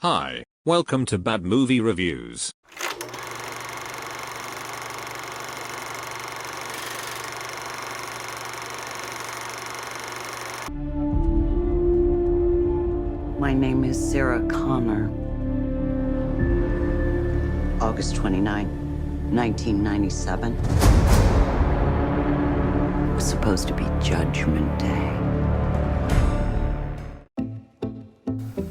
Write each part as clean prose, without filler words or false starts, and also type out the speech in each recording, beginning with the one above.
Hi, welcome to Bad Movie Reviews. My name is Sarah Connor. August 29, 1997. It was supposed to be Judgment Day.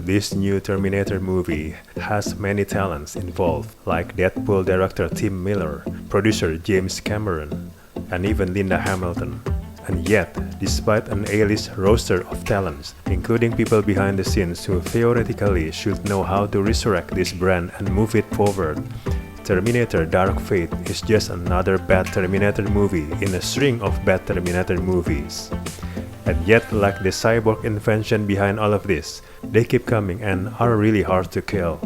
This new Terminator movie has many talents involved, like Deadpool director Tim Miller, producer James Cameron, and even Linda Hamilton. And yet, despite an A-list roster of talents, including people behind the scenes who theoretically should know how to resurrect this brand and move it forward, Terminator Dark Fate is just another bad Terminator movie in a string of bad Terminator movies. And yet, like the cyborg invention behind all of this, they keep coming and are really hard to kill.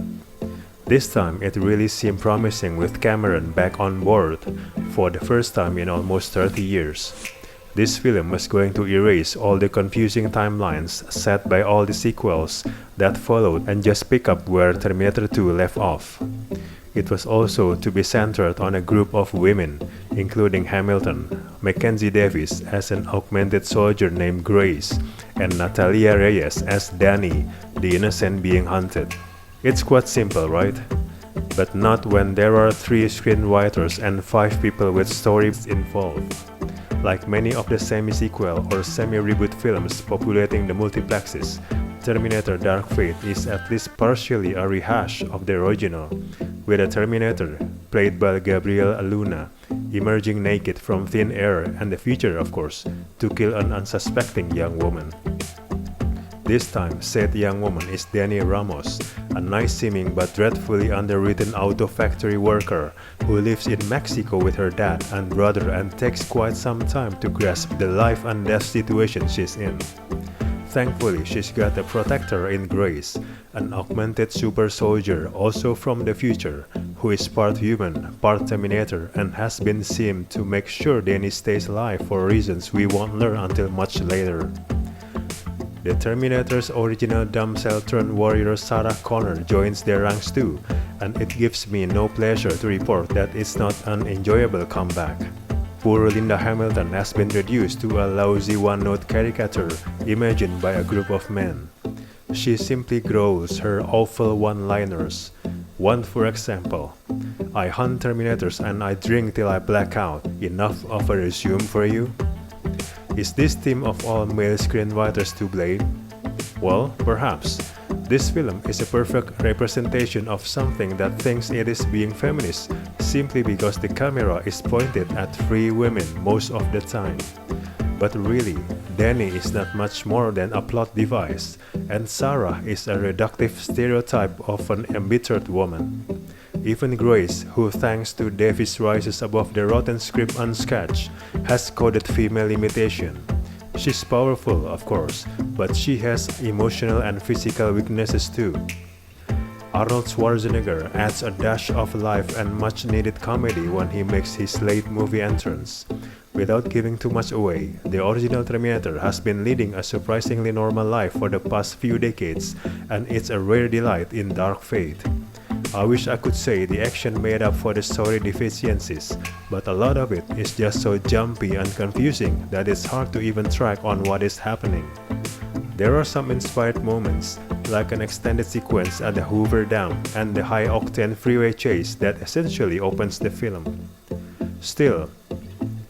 This time, it really seemed promising with Cameron back on board for the first time in almost 30 years. This film was going to erase all the confusing timelines set by all the sequels that followed and just pick up where Terminator 2 left off. It was also to be centered on a group of women, including Hamilton, Mackenzie Davis as an augmented soldier named Reyes, and Natalia Reyes as Danny, the innocent being hunted. It's quite simple, right? But not when there are 3 screenwriters and 5 people with stories involved. Like many of the semi-sequel or semi-reboot films populating the multiplexes, Terminator Dark Fate is at least partially a rehash of the original, with a Terminator, played by Gabriel Luna, emerging naked from thin air and the future, of course, to kill an unsuspecting young woman. This time, said young woman is Danny Ramos, a nice-seeming but dreadfully underwritten auto factory worker who lives in Mexico with her dad and brother and takes quite some time to grasp the life and death situation she's in. Thankfully, she's got a protector in Grace, an augmented super soldier also from the future, who is part human, part Terminator, and has been seen to make sure Danny stays alive for reasons we won't learn until much later. The Terminator's original damsel-turned-warrior Sarah Connor joins their ranks too, and it gives me no pleasure to report that it's not an enjoyable comeback. Poor Linda Hamilton has been reduced to a lousy one-note caricature imagined by a group of men. She simply growls her awful one-liners. One for example, "I hunt Terminators and I drink till I black out. Enough of a resume for you?" Is this team of all male screenwriters to blame? Well, perhaps. This film is a perfect representation of something that thinks it is being feminist simply because the camera is pointed at 3 women most of the time. But really, Danny is not much more than a plot device, and Sarah is a reductive stereotype of an embittered woman. Even Grace, who thanks to Davis rises above the rotten script unscathed, has coded female imitation. She's powerful, of course, but she has emotional and physical weaknesses too. Arnold Schwarzenegger adds a dash of life and much-needed comedy when he makes his late movie entrance. Without giving too much away, the original Terminator has been leading a surprisingly normal life for the past few decades, and it's a rare delight in Dark Fate. I wish I could say the action made up for the story deficiencies, but a lot of it is just so jumpy and confusing that it's hard to even track on what is happening. There are some inspired moments, like an extended sequence at the Hoover Dam and the high-octane freeway chase that essentially opens the film. Still,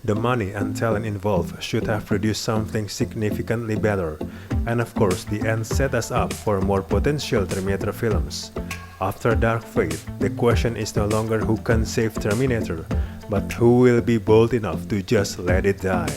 the money and talent involved should have produced something significantly better, and of course the end set us up for more potential Terminator films. After Dark Fate, the question is no longer who can save Terminator, but who will be bold enough to just let it die.